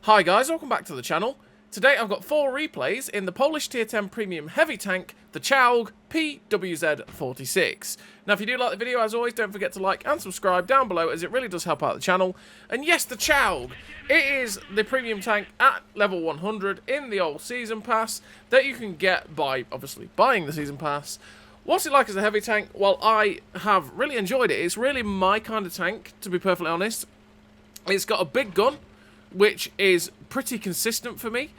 Hi guys, welcome back to the channel. Today I've got 4 replays in the Polish Tier 10 Premium Heavy Tank, the Czolg P WZ.46. Now if you do like the video, as always, don't forget to like and subscribe down below, as it really does help out the channel. And yes, the Czolg, it is the premium tank at level 100 in the old Season Pass that you can get by, obviously, buying the Season Pass. What's it like as a heavy tank? Well, I have really enjoyed it. It's really my kind of tank, to be perfectly honest. It's got a big gun, which is pretty consistent for me.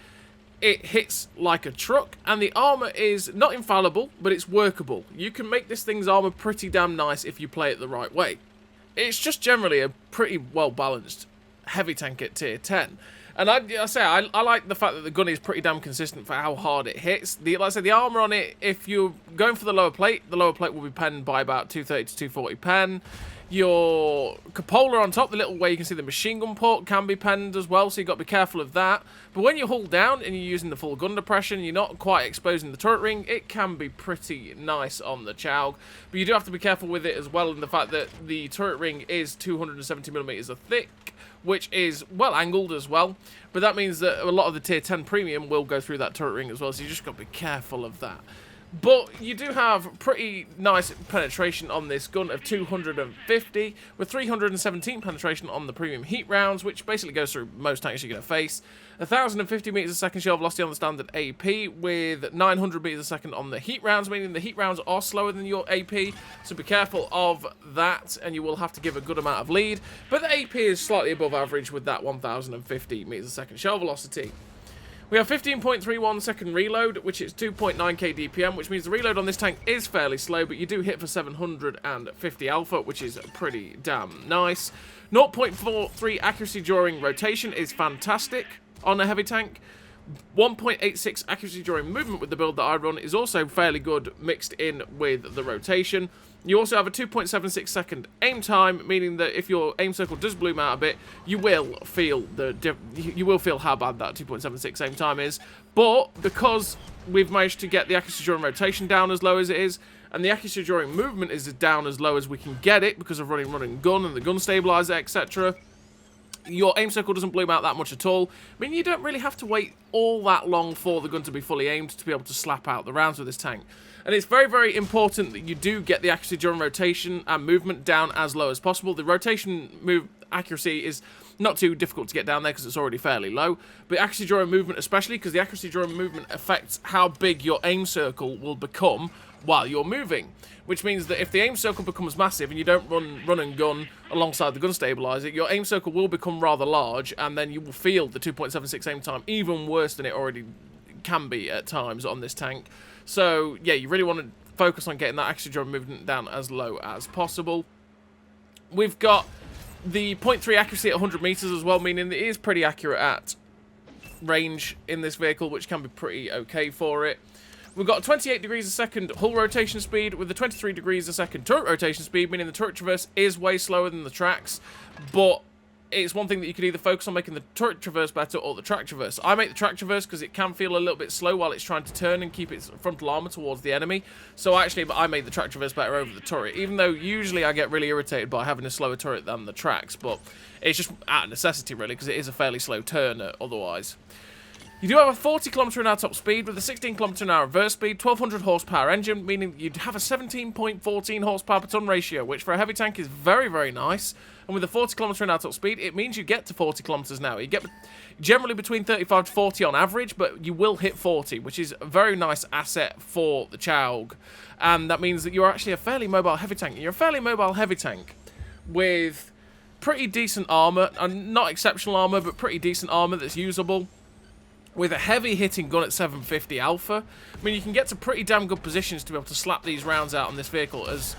It hits like a truck, and the armour is not infallible, but it's workable. You can make this thing's armour pretty damn nice if you play it the right way. It's just generally a pretty well-balanced heavy tank at tier 10. And I like the fact that the gun is pretty damn consistent for how hard it hits. Like I said, the armour on it, if you're going for the lower plate will be penned by about 230 to 240 pen. Your cupola on top, the little where you can see the machine gun port, can be penned as well, so you've got to be careful of that. But when you hull down and you're using the full gun depression, you're not quite exposing the turret ring, it can be pretty nice on the Czolg. But you do have to be careful with it as well, in the fact that the turret ring is 270mm thick, which is well angled as well. But that means that a lot of the tier 10 premium will go through that turret ring as well, so you just got to be careful of that. But you do have pretty nice penetration on this gun of 250, with 317 penetration on the premium heat rounds, which basically goes through most tanks you're going to face. 1,050 meters a second shell velocity on the standard AP, with 900 meters a second on the heat rounds, meaning the heat rounds are slower than your AP, so be careful of that, and you will have to give a good amount of lead. But the AP is slightly above average with that 1,050 meters a second shell velocity. We have 15.31 second reload, which is 2.9k DPM, which means the reload on this tank is fairly slow, but you do hit for 750 alpha, which is pretty damn nice. 0.43 accuracy during rotation is fantastic on a heavy tank. 1.86 accuracy during movement with the build that I run is also fairly good, mixed in with the rotation. You also have a 2.76 second aim time, meaning that if your aim circle does bloom out a bit, you will feel how bad that 2.76 aim time is. But because we've managed to get the accuracy during rotation down as low as it is, and the accuracy during movement is down as low as we can get it because of running gun and the gun stabilizer, etc., your aim circle doesn't bloom out that much at all. I mean, you don't really have to wait all that long for the gun to be fully aimed to be able to slap out the rounds with this tank. And it's very, very important that you do get the accuracy during rotation and movement down as low as possible. The rotation accuracy is not too difficult to get down there because it's already fairly low. But accuracy during movement especially, because the accuracy during movement affects how big your aim circle will become while you're moving. Which means that if the aim circle becomes massive and you don't run and gun alongside the gun stabilizer, your aim circle will become rather large, and then you will feel the 2.76 aim time even worse than it already can be at times on this tank. So yeah, you really want to focus on getting that accuracy during movement down as low as possible. We've got the 0.3 accuracy at 100 meters as well, meaning that it is pretty accurate at range in this vehicle, which can be pretty okay for it. We've got 28 degrees a second hull rotation speed with the 23 degrees a second turret rotation speed, meaning the turret traverse is way slower than the tracks, but it's one thing that you could either focus on making the turret traverse better or the track traverse. I make the track traverse because it can feel a little bit slow while it's trying to turn and keep its frontal armor towards the enemy. So actually, I made the track traverse better over the turret, even though usually I get really irritated by having a slower turret than the tracks, but it's just out of necessity really, because it is a fairly slow turner otherwise. You do have a 40 km/h top speed with a 16 km/h reverse speed, 1200 horsepower engine, meaning you'd have a 17.14 horsepower per ton ratio, which for a heavy tank is very, very nice. And with a 40 km/h top speed, it means you get to 40 kilometers an hour. You get generally between 35 to 40 on average, but you will hit 40, which is a very nice asset for the Czolg. And that means that you're actually a fairly mobile heavy tank. And you're a fairly mobile heavy tank with pretty decent armor, and not exceptional armor, but pretty decent armor that's usable, with a heavy hitting gun at 750 alpha. I mean, you can get to pretty damn good positions to be able to slap these rounds out on this vehicle as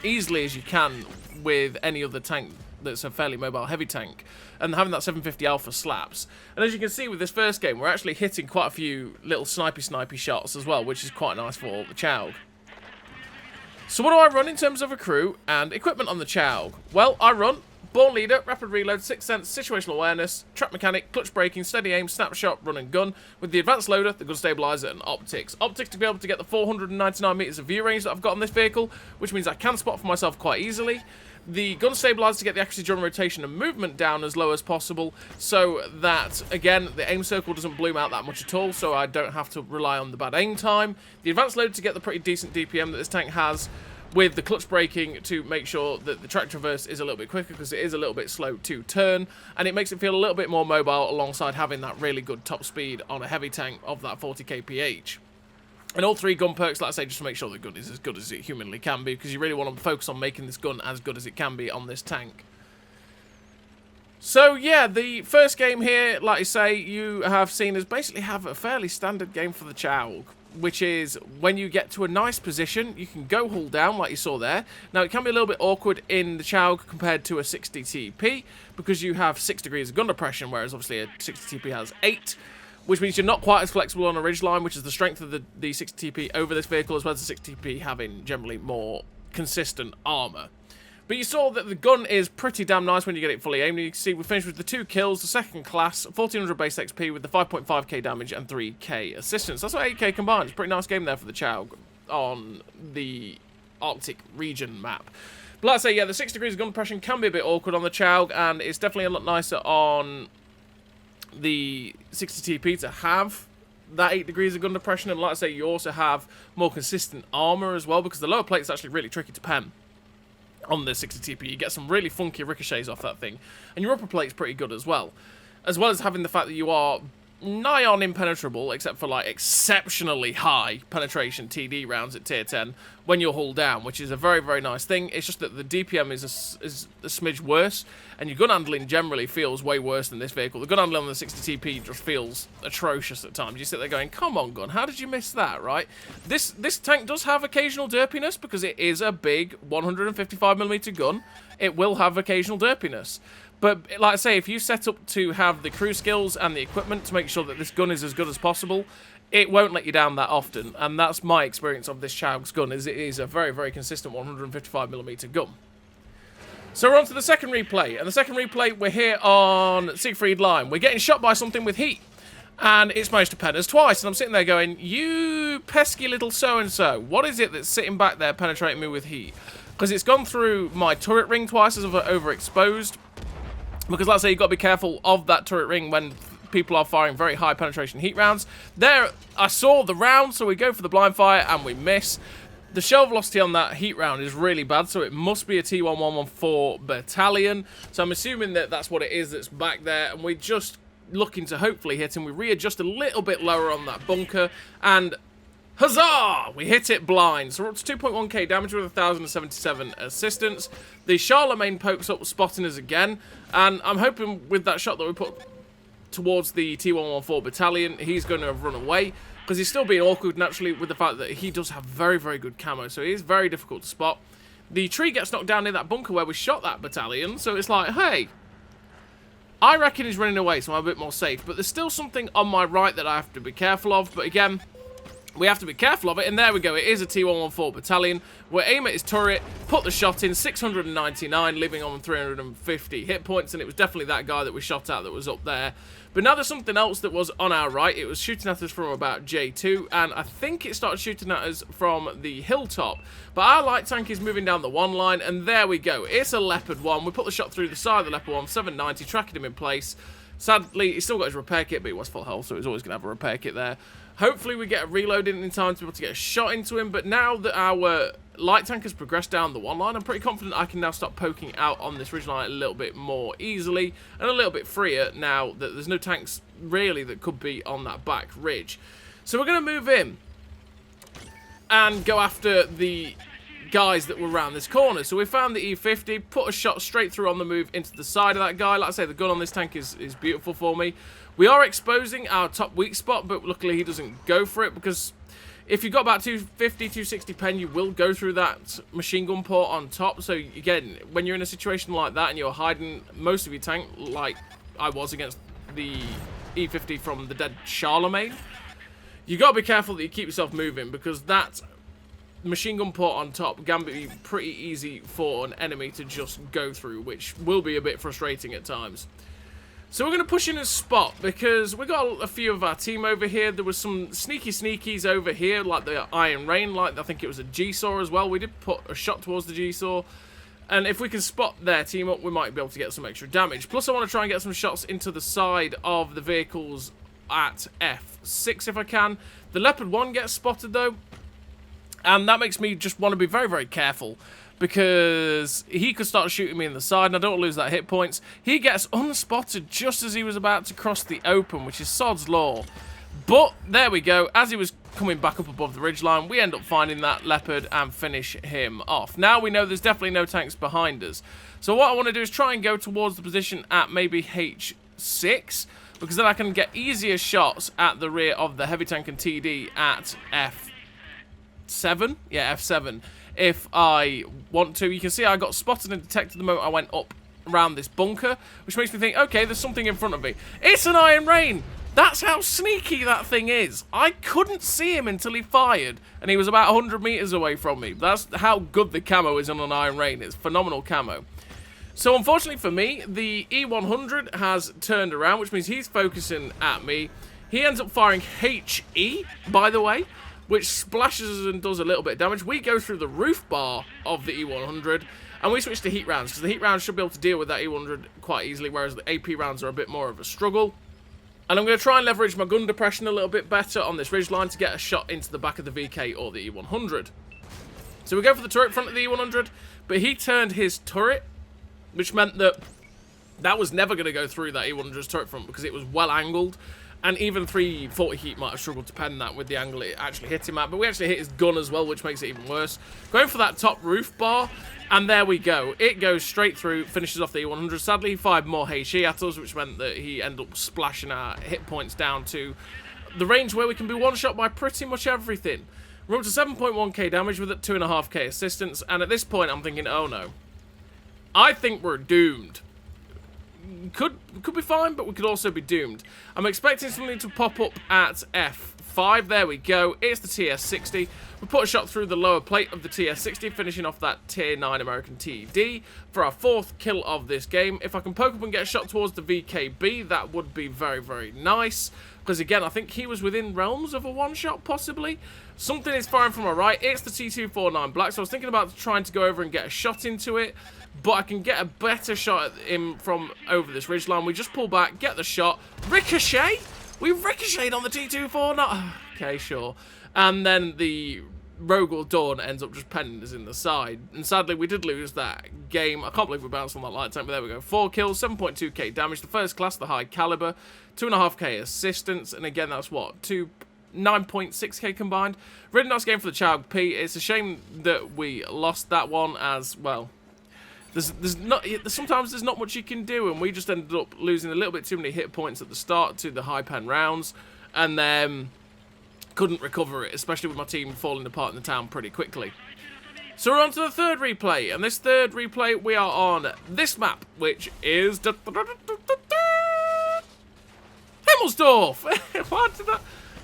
easily as you can with any other tank that's a fairly mobile heavy tank. And having that 750 alpha slaps. And as you can see with this first game, we're actually hitting quite a few little snipey shots as well, which is quite nice for the Czolg. So what do I run in terms of a crew and equipment on the Czolg? Well, I run Born Leader, Rapid Reload, Sixth Sense, Situational Awareness, Trap Mechanic, Clutch Braking, Steady Aim, Snapshot, Run and Gun, with the Advanced Loader, the Gun Stabilizer, and Optics. Optics to be able to get the 499 meters of view range that I've got on this vehicle, which means I can spot for myself quite easily. the gun stabilizer to get the accuracy during rotation and movement down as low as possible, so that, again, the aim circle doesn't bloom out that much at all, so I don't have to rely on the bad aim time. The advanced load to get the pretty decent DPM that this tank has, with the clutch braking to make sure that the track traverse is a little bit quicker, because it is a little bit slow to turn, and it makes it feel a little bit more mobile alongside having that really good top speed on a heavy tank of that 40 kph. And all 3 gun perks, like I say, just to make sure the gun is as good as it humanly can be, because you really want to focus on making this gun as good as it can be on this tank. So yeah, the first game here, like I say, you have seen us basically have a fairly standard game for the Czolg, which is when you get to a nice position, you can go hull down like you saw there. Now, it can be a little bit awkward in the Czolg compared to a 60 TP, because you have 6 degrees of gun depression, whereas obviously a 60 TP has 8. Which means you're not quite as flexible on a ridgeline, which is the strength of the 60 TP over this vehicle, as well as the 60 TP having generally more consistent armour. But you saw that the gun is pretty damn nice when you get it fully aimed. You can see we finished with the 2 kills, the second class, 1400 base XP with the 5.5k damage and 3k assistance. That's what 8k combined. It's a pretty nice game there for the Czolg on the Arctic region map. But like I say, yeah, the 6 degrees of gun depression can be a bit awkward on the Czolg, and it's definitely a lot nicer on the 60 TP to have that 8 degrees of gun depression. And like I say, you also have more consistent armor as well, because the lower plate is actually really tricky to pen on the 60 TP. You get some really funky ricochets off that thing, and your upper plate's pretty good as well as having the fact that you are nigh on impenetrable, except for like exceptionally high penetration TD rounds at tier 10 when you're hull down, which is a very, very nice thing. It's just that the DPM is a smidge worse, and your gun handling generally feels way worse than this vehicle. The gun handling on the 60 TP just feels atrocious at times. You sit there going, come on, gun, how did you miss that, right? This tank does have occasional derpiness, because it is a big 155mm gun. It will have occasional derpiness. But, like I say, if you set up to have the crew skills and the equipment to make sure that this gun is as good as possible, it won't let you down that often. And that's my experience of this Czolg's gun, is it is a very, very consistent 155mm gun. So we're on to the second replay. And the second replay, we're here on Siegfried Line. We're getting shot by something with heat. And it's managed to pen us twice. And I'm sitting there going, you pesky little so-and-so. What is it that's sitting back there penetrating me with heat? Because it's gone through my turret ring twice as I've overexposed. Because, like I say, you've got to be careful of that turret ring when people are firing very high penetration heat rounds. There, I saw the round, so we go for the blind fire, and we miss. The shell velocity on that heat round is really bad, so it must be a T1114 battalion. So I'm assuming that that's what it is that's back there, and we're just looking to hopefully hit him. We readjust a little bit lower on that bunker, and huzzah! We hit it blind. So we're up to 2.1k damage with 1077 assistance. The Charlemagne pokes up, spotting us again. And I'm hoping with that shot that we put towards the T114 battalion, he's going to have run away. Because he's still being awkward naturally with the fact that he does have very, very good camo. So he is very difficult to spot. The tree gets knocked down near that bunker where we shot that battalion. So it's like, hey, I reckon he's running away, so I'm a bit more safe. But there's still something on my right that I have to be careful of. But again, we have to be careful of it, and there we go. It is a T114 battalion. We'll aim at his turret, put the shot in, 699, leaving on 350 hit points, and it was definitely that guy that we shot at that was up there. But now there's something else that was on our right. It was shooting at us from about J2, and I think it started shooting at us from the hilltop. But our light tank is moving down the one line, and there we go. It's a Leopard 1. We put the shot through the side of the Leopard 1, 790, tracking him in place. Sadly, he's still got his repair kit, but he was full health, so he's always going to have a repair kit there. Hopefully we get a reload in time to be able to get a shot into him, but now that our light tank has progressed down the one line, I'm pretty confident I can now start poking out on this ridge line a little bit more easily and a little bit freer now that there's no tanks really that could be on that back ridge. So we're going to move in and go after the guys that were around this corner. So we found the E50, put a shot straight through on the move into the side of that guy. Like I say, the gun on this tank is beautiful for me. We are exposing our top weak spot, but luckily he doesn't go for it, because if you've got about 250, 260 pen, you will go through that machine gun port on top. So again, when you're in a situation like that and you're hiding most of your tank, like I was against the E50 from the dead Charlemagne, you got to be careful that you keep yourself moving, because that machine gun port on top can be pretty easy for an enemy to just go through, which will be a bit frustrating at times. So we're going to push in a spot, because we got a few of our team over here. There was some sneaky sneakies over here, like the Iron Rain, like I think it was a G-Saw as well. We did put a shot towards the G-Saw. And if we can spot their team up, we might be able to get some extra damage. Plus, I want to try and get some shots into the side of the vehicles at F6 if I can. The Leopard 1 gets spotted, though. And that makes me just want to be very, very careful. Because he could start shooting me in the side, and I don't want to lose that hit points. He gets unspotted just as he was about to cross the open, which is sod's law. But, there we go. As he was coming back up above the ridgeline, we end up finding that Leopard and finish him off. Now we know there's definitely no tanks behind us. So what I want to do is try and go towards the position at maybe H6, because then I can get easier shots at the rear of the heavy tank and TD at F7. Yeah, F7. If I want to. You can see I got spotted and detected the moment I went up around this bunker, which makes me think, okay, there's something in front of me. It's an Iron Rain! That's how sneaky that thing is. I couldn't see him until he fired, and he was about 100 meters away from me. That's how good the camo is on an Iron Rain. It's phenomenal camo. So unfortunately for me, the E100 has turned around, which means he's focusing at me. He ends up firing HE, by the way, which splashes and does a little bit of damage. We go through the roof bar of the E100, and we switch to heat rounds, because the heat rounds should be able to deal with that E100 quite easily, whereas the AP rounds are a bit more of a struggle. And I'm going to try and leverage my gun depression a little bit better on this ridgeline to get a shot into the back of the VK or the E100. So we go for the turret front of the E100, but he turned his turret, which meant that that was never going to go through that E100's turret front because it was well angled. And even 340 heat might have struggled to pen that with the angle it actually hit him at. But we actually hit his gun as well, which makes it even worse. Going for that top roof bar, and there we go. It goes straight through, finishes off the E100. Sadly, he fired more HE at us, which meant that he ended up splashing our hit points down to the range where we can be one-shot by pretty much everything. We're up to 7.1k damage with it, 2.5k assistance. And at this point, I'm thinking, oh no. I think we're doomed. Could be fine, but we could also be doomed. I'm expecting something to pop up at F5. There we go. It's the TS-60. We put a shot through the lower plate of the TS-60, finishing off that Tier 9 American TD for our 4th kill of this game. If I can poke up and get a shot towards the VKB, that would be very, very nice. Because, again, I think he was within realms of a one-shot, possibly. Something is firing from my right. It's the T249 Black, so I was thinking about trying to go over and get a shot into it. But I can get a better shot at him from over this ridgeline. We just pull back, get the shot. Ricochet? We ricocheted on the T249. Okay, sure. And then the Rogel Dawn ends up just penning us in the side. And sadly, we did lose that game. I can't believe we bounced on that light tank, but there we go. 4 kills, 7.2k damage. The first class, the high caliber. 2.5k assistance. And again, that's what? 9.6k combined. Really nice game for the Czolg P. It's a shame that we lost that one as, well, sometimes there's not much you can do, and we just ended up losing a little bit too many hit points at the start to the high pen rounds, and then couldn't recover it, especially with my team falling apart in the town pretty quickly. So we're on to the third replay, and this third replay we are on this map, which is Himmelsdorf.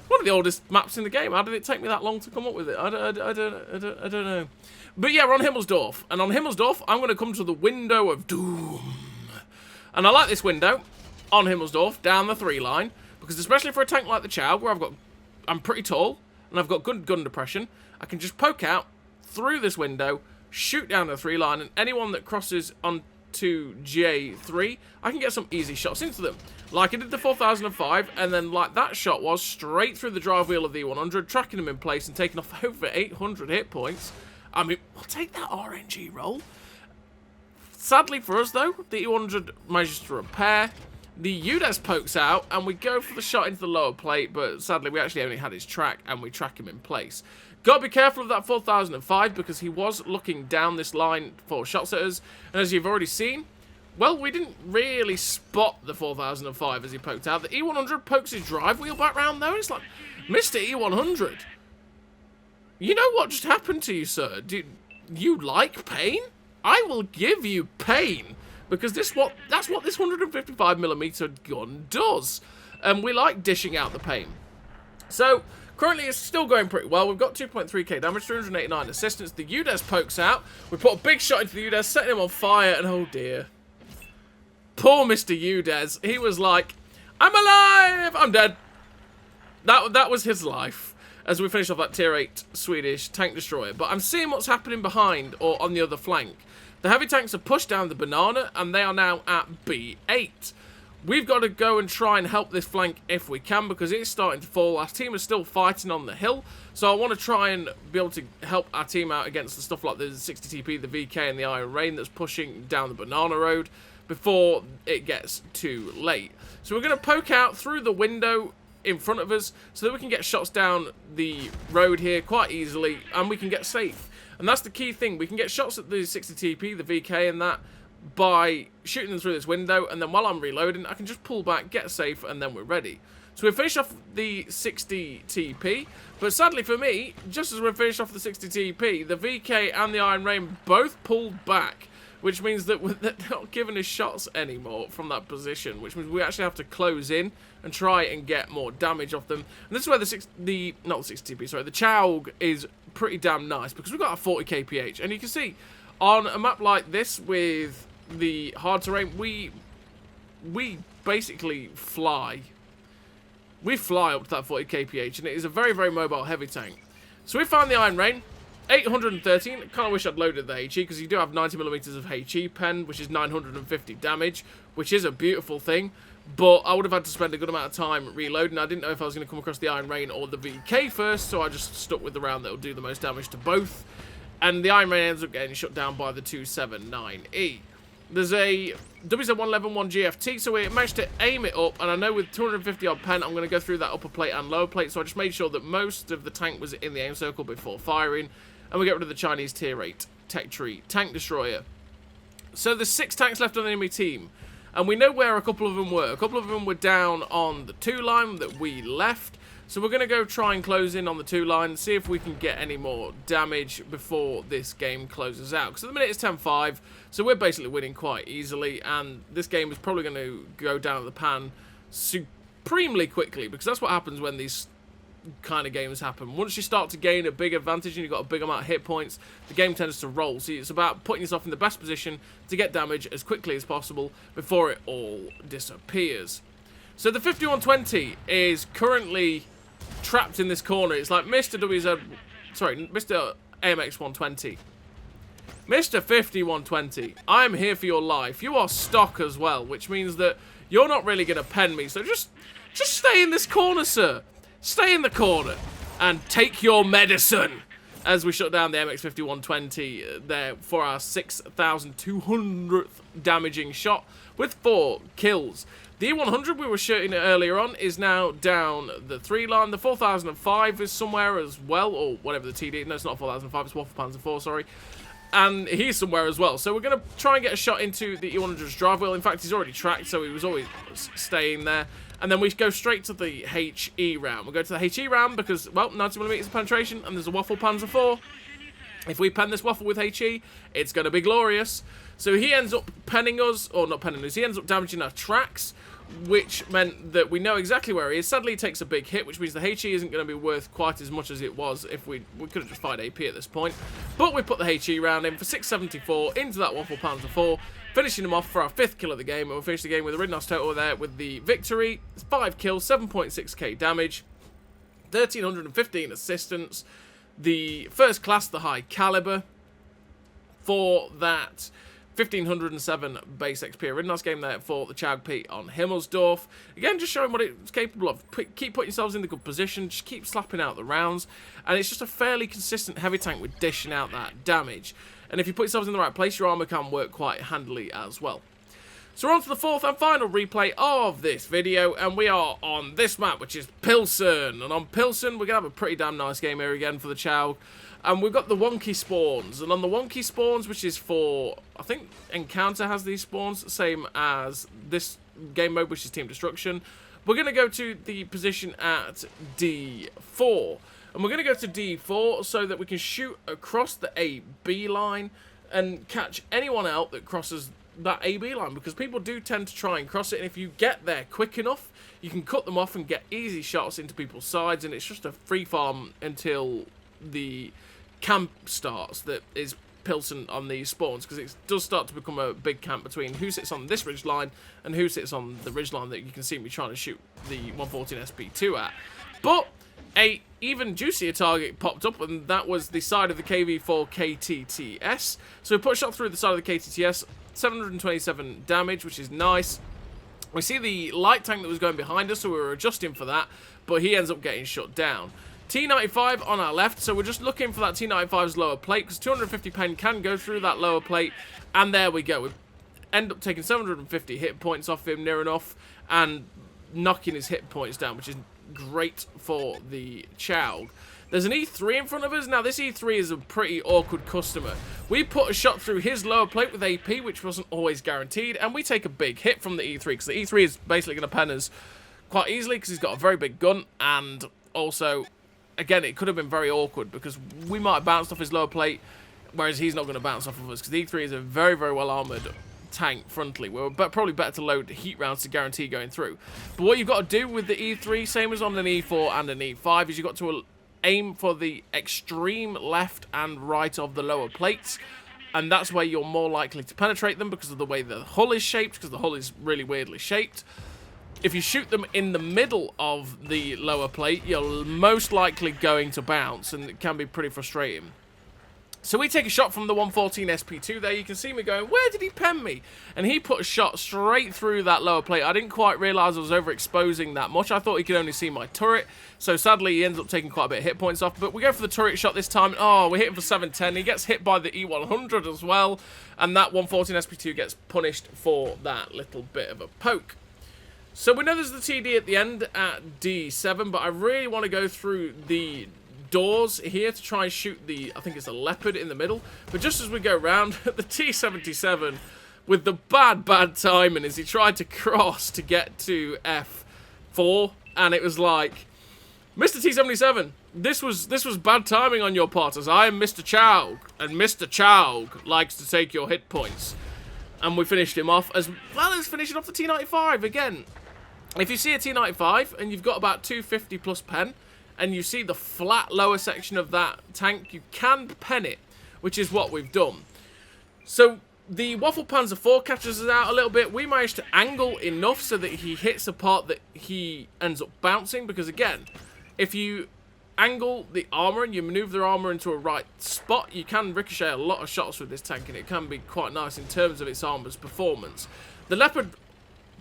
One of the oldest maps in the game. How did it take me that long to come up with it? I don't know. But yeah, we're on Himmelsdorf. And on Himmelsdorf, I'm going to come to the window of doom. And I like this window on Himmelsdorf, down the 3 line. Because especially for a tank like the Czolg, where I'm pretty tall, and I've got good gun depression, I can just poke out through this window, shoot down the 3 line, and anyone that crosses onto J3, I can get some easy shots into them. Like I did the 4005, and then like that shot was straight through the drive wheel of the E100, tracking them in place and taking off over 800 hit points. I mean, I'll take that RNG roll. Sadly for us, though, the E100 manages to repair. The UDES pokes out, and we go for the shot into the lower plate, but sadly we actually only had his track, and we track him in place. Got to be careful of that 4005, because he was looking down this line for shots at us, and as you've already seen, well, we didn't really spot the 4005 as he poked out. The E100 pokes his drive wheel back round, though, and it's like, Mr. E100, you know what just happened to you, sir? Do you like pain? I will give you pain. Because that's what this 155mm gun does. And we like dishing out the pain. So, currently it's still going pretty well. We've got 2.3k damage, 389 assistance. The UDES pokes out. We put a big shot into the UDES, setting him on fire, and oh dear. Poor Mr. UDES. He was like, I'm alive! I'm dead. That was his life. As we finish off that tier 8 Swedish tank destroyer. But I'm seeing what's happening behind or on the other flank. The heavy tanks have pushed down the banana, and they are now at B8. We've got to go and try and help this flank if we can, because it's starting to fall. Our team is still fighting on the hill, so I want to try and be able to help our team out against the stuff like the 60 TP, the VK, and the Iron Rain that's pushing down the banana road before it gets too late. So we're going to poke out through the window in front of us so that we can get shots down the road here quite easily, and we can get safe. And that's the key thing. We can get shots at the 60 TP, the VK, and that by shooting them through this window, and then while I'm reloading, I can just pull back, get safe, and then we're ready. So we finish off the 60 TP, but sadly for me, just as we finish off the 60 TP, the VK and the Iron Rain both pulled back, which means that they're not giving us shots anymore from that position, which means we actually have to close in and try and get more damage off them. And this is where the Czolg is pretty damn nice, because we've got a 40 kph, and you can see on a map like this with the hard terrain, we basically fly. We fly up to that 40 kph, and it is a very, very mobile heavy tank. So we found the Iron Rain, 813. Kind of wish I'd loaded the HE, because you do have 90mm of HE pen, which is 950 damage, which is a beautiful thing. But I would have had to spend a good amount of time reloading. I didn't know if I was going to come across the Iron Rain or the VK first, so I just stuck with the round that will do the most damage to both. And the Iron Rain ends up getting shut down by the 279E. There's a WZ-111 GFT, so we managed to aim it up, and I know with 250 odd pen, I'm going to go through that upper plate and lower plate, so I just made sure that most of the tank was in the aim circle before firing, and we get rid of the Chinese tier 8 Tech Tree Tank Destroyer. So there's 6 tanks left on the enemy team, and we know where a couple of them were. A couple of them were down on the 2 line that we left, so we're going to go try and close in on the 2 line and see if we can get any more damage before this game closes out. Because at the minute it's 10-5, so we're basically winning quite easily, and this game is probably going to go down the pan supremely quickly, because that's what happens when these kind of games happen. Once you start to gain a big advantage and you've got a big amount of hit points, the game tends to roll. So it's about putting yourself in the best position to get damage as quickly as possible before it all disappears. So the 5120 is currently trapped in this corner. It's like Mr. AMX 120. Mr. 5120, I'm here for your life. You are stock as well, which means that you're not really going to pen me. So just stay in this corner, sir. Stay in the corner and take your medicine. As we shut down the MX 5120 there for our 6,200th damaging shot with 4 kills. The E100 we were shooting earlier on is now down the 3 line. The 4005 is somewhere as well, or whatever the TD. No, it's not 4005, it's Waffle Panzer 4, sorry. And he's somewhere as well. So we're going to try and get a shot into the E100's drive wheel. In fact, he's already tracked, so he was always staying there. And then we go straight to the HE round. We'll go to the HE round because, well, 90mm of penetration, and there's a Waffle Panzer 4. If we pen this Waffle with HE, it's going to be glorious. So he ends up penning us, or not penning us, he ends up damaging our tracks, which meant that we know exactly where he is. Sadly, he takes a big hit, which means the HE isn't going to be worth quite as much as it was if we could have just fired AP at this point. But we put the HE round in for 674 into that Waffle Panzer 4, finishing him off for our 5th kill of the game. And we'll finish the game with a Ridnos total there with the victory. 5 kills, 7.6k damage, 1,315 assistance, the first class, the high caliber, for that 1,507 base XP. A really nice game there for the Czolg P on Himmelsdorf. Again, just showing what it's capable of. Keep putting yourselves in the good position, just keep slapping out the rounds, and it's just a fairly consistent heavy tank with dishing out that damage. And if you put yourselves in the right place, your armor can work quite handily as well. So we're on to the 4th and final replay of this video, and we are on this map, which is Pilsen. And on Pilsen, we're going to have a pretty damn nice game here again for the Czolg. And we've got the wonky spawns, and on the wonky spawns, which is for, I think Encounter has these spawns, same as this game mode, which is Team Destruction. We're going to go to the position at D4, and we're going to go to D4 so that we can shoot across the AB line and catch anyone out that crosses that AB line, because people do tend to try and cross it, and if you get there quick enough, you can cut them off and get easy shots into people's sides, and it's just a free farm until the camp starts that is Pilsen on these spawns, because it does start to become a big camp between who sits on this ridge line and who sits on the ridge line that you can see me trying to shoot the 114 SP2 at. But a even juicier target popped up, and that was the side of the KV-4 KTTS. So we put a shot through the side of the KTTS, 727 damage, which is nice. We see the light tank that was going behind us, so we were adjusting for that, but he ends up getting shut down. T95 on our left, so we're just looking for that T95's lower plate, because 250 pen can go through that lower plate, and there we go. We end up taking 750 hit points off him, near enough, and knocking his hit points down, which is great for the Czolg. There's an E3 in front of us. Now, this E3 is a pretty awkward customer. We put a shot through his lower plate with AP, which wasn't always guaranteed, and we take a big hit from the E3, because the E3 is basically going to pen us quite easily, because he's got a very big gun, and also, again, it could have been very awkward, because we might have bounced off his lower plate, whereas he's not going to bounce off of us, because the E3 is a very, very well-armoured tank frontally. We're probably better to load heat rounds to guarantee going through. But what you've got to do with the E3, same as on an E4 and an E5, is you've got to aim for the extreme left and right of the lower plates, and that's where you're more likely to penetrate them because of the way the hull is shaped, because the hull is really weirdly shaped. If you shoot them in the middle of the lower plate, you're most likely going to bounce, and it can be pretty frustrating. So we take a shot from the 114 SP2 there. You can see me going, where did he pen me? And he put a shot straight through that lower plate. I didn't quite realise I was overexposing that much. I thought he could only see my turret. So sadly, he ends up taking quite a bit of hit points off. But we go for the turret shot this time. Oh, we hit him for 710. He gets hit by the E100 as well. And that 114 SP2 gets punished for that little bit of a poke. So we know there's the TD at the end at D7. But I really want to go through the doors here to try and shoot the, I think it's a leopard in the middle. But just as we go round, the T77 with the bad timing as he tried to cross to get to F4, and it was like, Mr. T77, this was bad timing on your part, as I am Mr. Czolg, and Mr. Czolg likes to take your hit points. And we finished him off, as well as finishing off the T95 again. If you see a T95 and you've got about 250 plus pen, and you see the flat lower section of that tank, you can pen it, which is what we've done. So the Waffle Panzer IV catches us out a little bit. We managed to angle enough so that he hits a part that he ends up bouncing, because again, if you angle the armour and you manoeuvre the armour into a right spot, you can ricochet a lot of shots with this tank, and it can be quite nice in terms of its armour's performance. The Leopard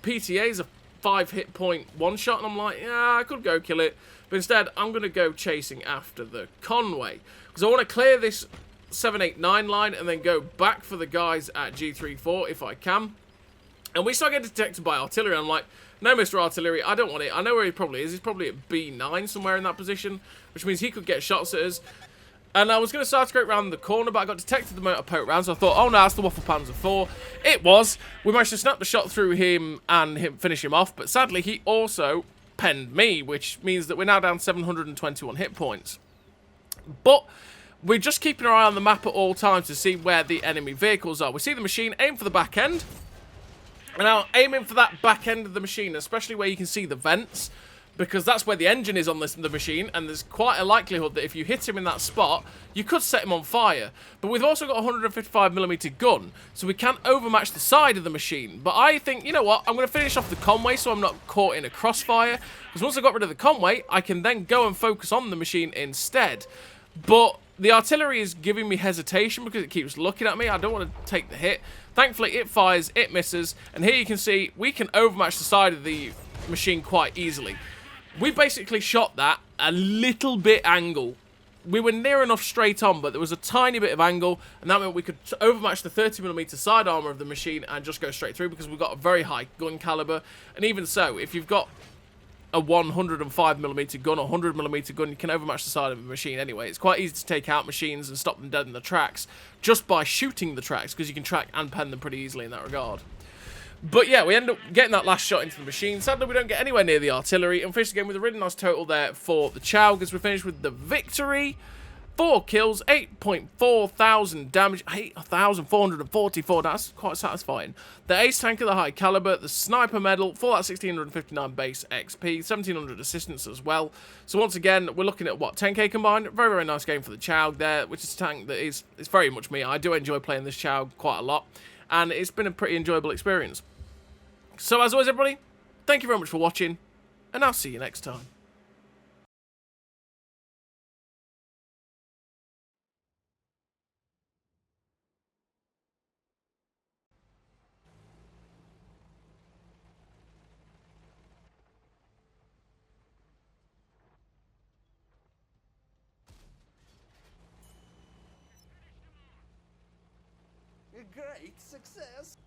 PTA is a 5 hit point one shot, and I'm like, yeah, I could go kill it. But instead, I'm going to go chasing after the Conway, because I want to clear this 789 line and then go back for the guys at G34 if I can. And we start getting detected by artillery. I'm like, no, Mr. Artillery, I don't want it. I know where he probably is. He's probably at B9 somewhere in that position, which means he could get shots at us. And I was going to start to go around the corner, but I got detected the moment I poked around, so I thought, oh no, that's the Waffle Panzer IV. It was. We managed to snap the shot through him and finish him off, but sadly, he also penned me, which means that we're now down 721 hit points. But we're just keeping our eye on the map at all times to see where the enemy vehicles are. We see the machine, aim for the back end. And now, aiming for that back end of the machine, especially where you can see the vents, because that's where the engine is on the machine, and there's quite a likelihood that if you hit him in that spot, you could set him on fire. But we've also got a 155mm gun, so we can overmatch the side of the machine. But I think, you know what, I'm going to finish off the Conway so I'm not caught in a crossfire, because once I got rid of the Conway, I can then go and focus on the machine instead. But the artillery is giving me hesitation because it keeps looking at me. I don't want to take the hit. Thankfully, it fires, it misses, and here you can see we can overmatch the side of the machine quite easily. We basically shot that a little bit angle. We were near enough straight on, but there was a tiny bit of angle, and that meant we could overmatch the 30mm side armour of the machine and just go straight through, because we've got a very high gun caliber. And even so, if you've got a 105mm gun or 100mm gun, you can overmatch the side of the machine anyway. It's quite easy to take out machines and stop them dead in the tracks just by shooting the tracks, because you can track and pen them pretty easily in that regard. But yeah, we end up getting that last shot into the machine. Sadly, we don't get anywhere near the artillery, and finish the game with a really nice total there for the Czolg, as we finish with the victory. 4 kills, 8.4 thousand damage, 8,444, that's quite satisfying. The ace tank of the high caliber, the sniper medal, for that 1659 base XP, 1700 assistance as well. So once again, we're looking at, what, 10k combined? Very, very nice game for the Czolg there, which is a tank that is very much me. I do enjoy playing this Czolg quite a lot, and it's been a pretty enjoyable experience. So as always, everybody, thank you very much for watching, and I'll see you next time. great success.